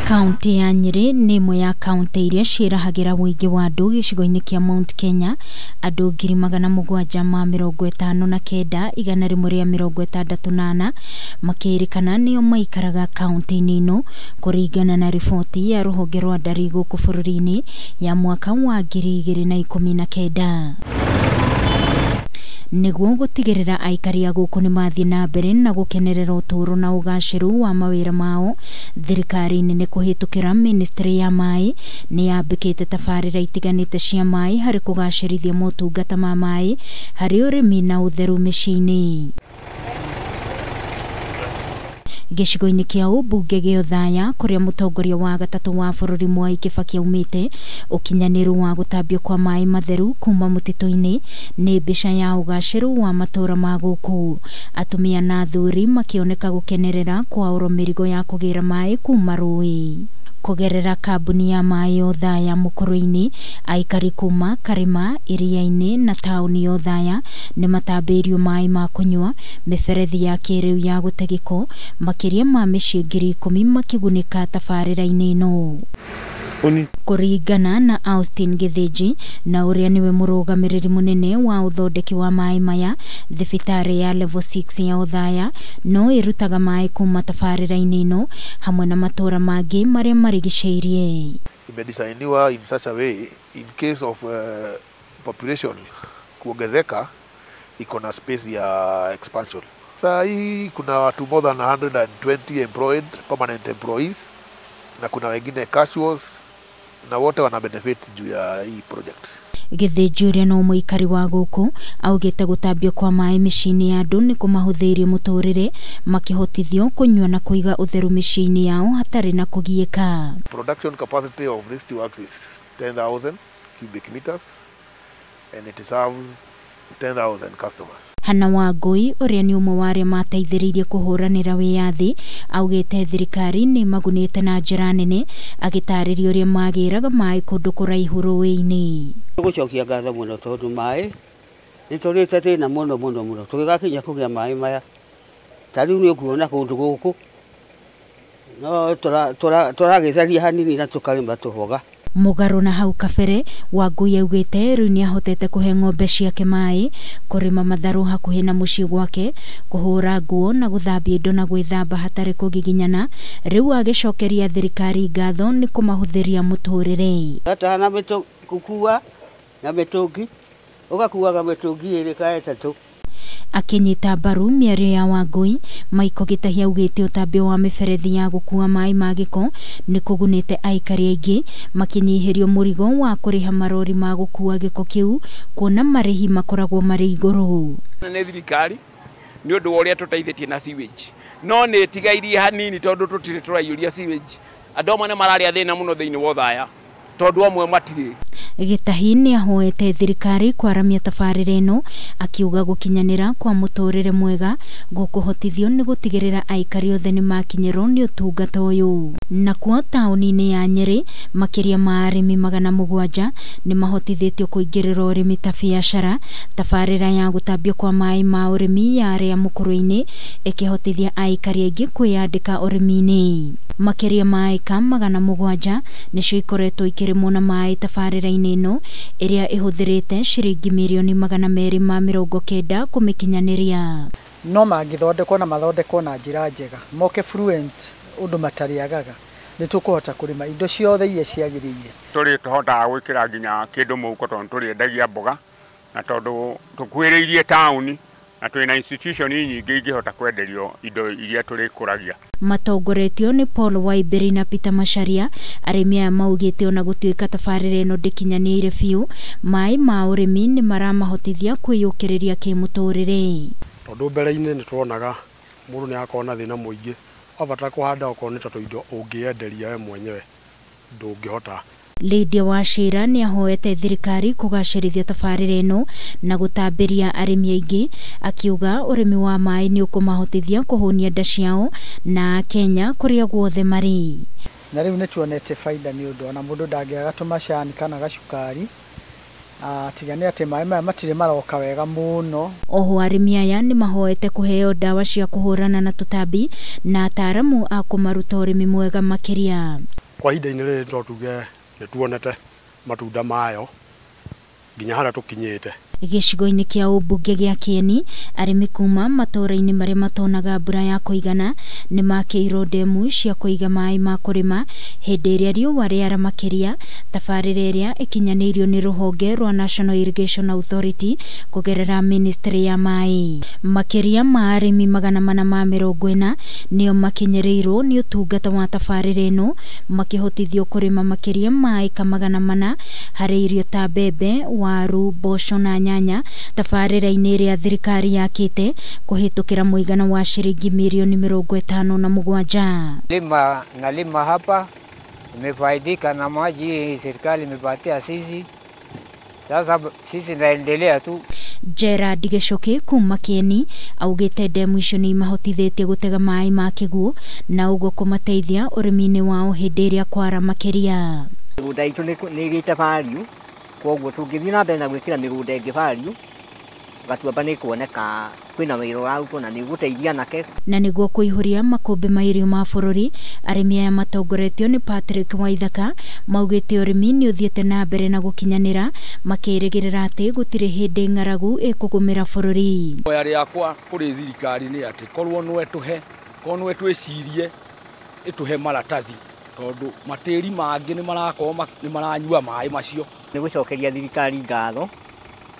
Kaunti ya Nyeri nĩ ĩmwe ya kaunti iria ciĩrahagĩra wũingĩ wa andũ gĩcigo-inĩ kĩa Mount Kenya. Andũ 759,100 168 makĩrĩkana nĩo maikaraga kaunti-inĩ ĩno kũringana na riboti ya rũhonge rwa ndari gũkũ bũrũri-inĩ ya mwaka wa 2019. Nĩguo gũtigĩrĩra aikari a gũkũ nĩ mathiĩ na mbere na gũkenerera ũtũũro na ũgacĩru wa mawĩra mao, thirikari nene kũhĩtũkĩra ministry ya maĩ nĩ yambĩkĩte tabarĩra itiganĩte cia maĩ harĩ kũgacĩrithia motungata ma maĩ harĩ ũrĩmi na ũtheru mĩciĩ-inĩ. Gĩcigo-inĩ kĩa ũmbunge gĩa Othaya kũrĩa mũtongoria wa gatatũ wa bũrũri Mwai Kĩbakĩ aumĩte, ũkinyanĩru wa gũtambio kwa maĩ matheru kuma mũtitũ-inĩ nĩ mbica ya ũgacĩru wa matũũra ma gũkũ. Atumia na athuri makĩoneka gũkenerera kwaũrwo mĩrigo ya kũgĩra maĩ kuma rũĩ. Kũgerera kambuni ya maĩ Othaya mũkũrũ-inĩ, aikari kuma Karima, iria-inĩ na taũni Othaya nĩ matambĩirio maĩ ma kũnyua, mĩberethi ya kĩrĩu ya gũte gĩko, makĩria ma mĩciĩ 10,000 makĩgunĩka tabarĩra-inĩ ĩno. Kũringana na Austin Githinji na ũrĩa nĩwe mũrũgamĩrĩri mũnene wa ũthondeki wa maĩ maya, thibitarĩ ya level 6 ya Othaya no ĩrutaga maĩ kuma tabarĩra-inĩ ĩno hamwe na matũũra mangĩ marĩa marigicĩirie. Imedesigniwa in such a way in case of population kuongezeka iko na space ya expansion. Saa hii kuna watu more than 120 employed permanent employees na kuna wengine casuals na wote wana benefit juu ya hii project. Githinji ũrĩa no mũikari wa gũkũ augĩte gũtambio kwa maĩ mĩciĩ-inĩ ya andũ nĩ kũmahũthĩirie mũtũũrĩre, makĩhotithio kũnyua na kũiga ũtheru mĩciĩ-inĩ yao hatarĩ na kũgiĩka. Production capacity of this works is 10,000 cubic meters and it serves 10,000 customers. Hannah Wangui ũrĩa nĩ ũmwe wa arĩa mateithĩrĩirie kũhũranĩra wĩyathi augĩte thirikari nĩ magunĩte na njĩra nene, agĩtarĩria ũrĩa magĩraga maĩ kũndũ kũraihu rũĩ-inĩ. Gũcokia ngatho mũno tondũ maĩ nĩ tũrĩte thĩna mũno tũgĩgakinya kũgĩa maĩ maya, ta rĩu nĩ ũkuona kũndũ gũkũ no tũragĩtheria hanini na tũkarĩma tũhoga. Mũgarũ na hau kabere, Wangui augĩte rĩu nĩ ahotete kũhe ng'ombe ciake maĩ, kũrĩma matharũ hakuhĩ na mũciĩ gwake, kũhũra nguo na gũthambia indo na gwĩthamba hatarĩ kũgiginyana. Rĩu agĩcokeria thirikari ngatho nĩ kũmahũthĩria mũtũũrĩre. Gataha na gũkua na mĩtũngi, ũgakuaga mĩtũngi 2 kana 3. Akĩnyita mbaru mĩario ya Wangui, Michael Gĩtahi augĩte ũtambio wa mĩberethi ya gũkua maĩ ma gĩko nĩ kũgunĩte aikari aingĩ, makĩnyihĩrio mũrigo wa kũrĩha marori ma gũkua gĩko kĩu, kuona marĩhi makoragwo marĩ igũrũ. Nĩ thirikari nĩ ũndũ wa ũrĩa tũteithĩtie na sewage, no nĩ tigairie hanini tondũ tũtirĩ tũraiyũria sewage. Andũ amwe nĩ mararĩa thĩna mũno thĩinĩ wa Othaya tondũ amwe matirĩ. Gĩtahi nĩ ahoete thirikari kwaramia tabarĩra ĩno, akiuga gũkinyanĩra kwa mũtũũrĩre mwega gũkũhotithio nĩ gũtigĩrĩra aikari othe nĩ makinyĩrwo nĩ ũtungata ũyũ. Nakuo taũni-inĩ ya Nyeri, makĩria ma arĩmi 700 nĩ mahotithĩtio kũingĩrĩra ũrĩmi ta biacara. Tabarĩra ya gũtambio kwa maĩ ma ũrĩmi ya arĩa mũkũrũ-inĩ ĩkĩhotithia aikari aingĩ kwĩyandĩka ũrĩmi-inĩ. Makĩria ma eka 700 nĩcio ikoretwo ikĩrĩmwo na maĩ tabarĩra-inĩ ĩno ĩrĩa ĩhũthĩrĩte ciringi mirioni 290 kũmĩkinyanĩria. No mangĩthondekwo na mathondekwo na njĩra njega, moke fluent ũndũ matarĩagaga, nĩ tũkũhota kũrĩma indo ciothe iria ciagĩrĩire. Tũrĩ tũhotaga gwĩkĩra nginya kĩndũ mũhuko tondũ tũrĩendagia mboga, na tondũ tũkuhĩrĩirie taũni na twĩna institution nyingĩ ingĩhota kwenderio indo iria tũrĩkũragia. Matongoretio nĩ Paul Waiberi na Peter Macharia, arĩmi aya maugĩte ona gũtuĩka tabarĩra ĩno ndĩkinyanĩire biũ, maĩ ma ũrĩmi nĩ maramahotithia kwĩyũkĩrĩria kĩmũtũũrĩre. Tondũ mbere-inĩ nĩ tuonaga mũndũ nĩ akorwo na thĩna mũingĩ, wabata kũhanda okorwo nĩ ta tũindo ũngĩenderia we mwenyewe ndũngĩhota. Lydia Wachira nĩ ahoete thirikari kũgacĩrithia tabarĩra ĩno na gũtambĩria arĩmi aingĩ, akiuga ũrĩmi wa maĩ nĩ ũkũmahotithia kũhũnia nda ciao na Kenya kũrĩa guothe marĩ. Na rĩu nĩ tuonete faida nĩ ũndũ ona mũndũ ndangĩaga tũmacani kana gacukari tigane ati maĩ maya matire maroka wega muno. Oho arĩmi aya nĩ mahoete kũheo ndawa cia kũhũrana na tũtambi na ataaramu a kũmaruta ũrĩmi mwega makĩria. Kwa ihinda-inĩ rĩrĩ no tuge nĩ tuonete matunda mayo nginya harĩa tũkinyĩte. Gĩcigo-inĩ kĩa ũmbunge gĩa Kieni, arĩmi kuma matũũra-inĩ marĩa matonaga mbura ya kũigana nĩ makĩirwo ndemu cia kũiga maĩ ma kũrĩma hĩndĩ ĩrĩa riũa rĩara makĩria, tabarĩra ĩrĩa ĩkinyanĩirio nĩ rũhonge rwa National Irrigation Authority kũgerera Ministry ya Maĩ. Makĩria ma arĩmi 440 nĩo makinyĩrĩirwo nĩ ũtungata wa tabarĩra ĩno, makĩhotithio kũrĩma makĩria ma ĩka 400 harĩ irio ta mbembe, waru, mboco na nyanya, tabarĩra-inĩ ĩrĩa thirikari yakĩte kũhĩtũkĩra mũigana wa shilingi milioni 57. Nalima hapa, nimefaidika na maji serikali imepatia sisi. Sasa sisi naendelea tu. Gerard Gicoki kuma Kieni augĩte ndemu icio nĩ imahotithĩtie gũtega maĩ ma kĩguũ na ũguo kũmateithia ũrĩmi-inĩ wao hĩndĩ ĩrĩa kwara makĩria. Mĩgũnda itũ nĩ ĩgĩte value, koguo tũngĩthiĩ na mbere na gwĩkĩra mĩgũnda ĩngĩ value, gatuamba nĩ kuoneka kwĩna wĩra ũrarutwo na nĩ gũteithia nake. Na nĩguo kũihũria makũmbĩ ma irio ma bũrũri, arĩmi aya matongoretio nĩ Patrick Waithaka maugĩte ũrĩmi nĩ ũthiĩte na mbere na gũkinyanĩra, makĩrĩgĩrĩra atĩ gũtirĩ hĩndĩ ng'aragu ĩkũgũmĩra bũrũri. Hoya rĩakwa kũrĩ thirikari nĩ atĩ korwo no twĩcirie ĩtũhe maratathi, tondũ matĩri mangĩ nĩ maranyua maĩ macio. Nĩ gũcokeria thirikari ngatho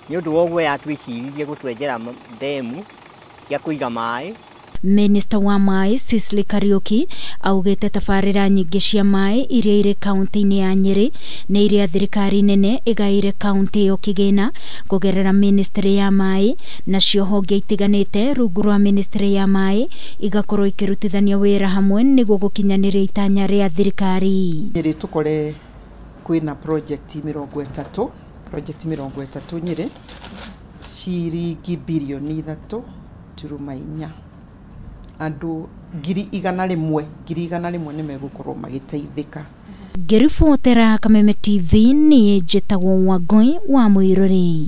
nĩ ũndũ woguo yatwĩciririe gũtwenjera ndemu cia kũiga maĩ. Minister wa maĩ Cecily Kariuki augĩte tabarĩra nyingĩ cia maĩ iria irĩ kaunti-inĩ ya Nyeri nĩ iria thirikari nene ĩgaĩire kaunti ĩyo kĩgĩna kũgerera Ministry ya Maĩ, nacio honge itiganĩte rungu rwa Ministry ya Maĩ igakorwo ikĩrutithania wĩra hamwe nĩguo gũkinyanĩria itanya rĩa thirikari. Nyeri tukore kwĩna project 30 Nyeri ciringi bilioni 3.4. Andũ 100,000 nĩ megũkorwo magĩteithĩka. Ngĩribotera Kameme TV nĩ njĩtagwo Wangũi wa Mũirũri.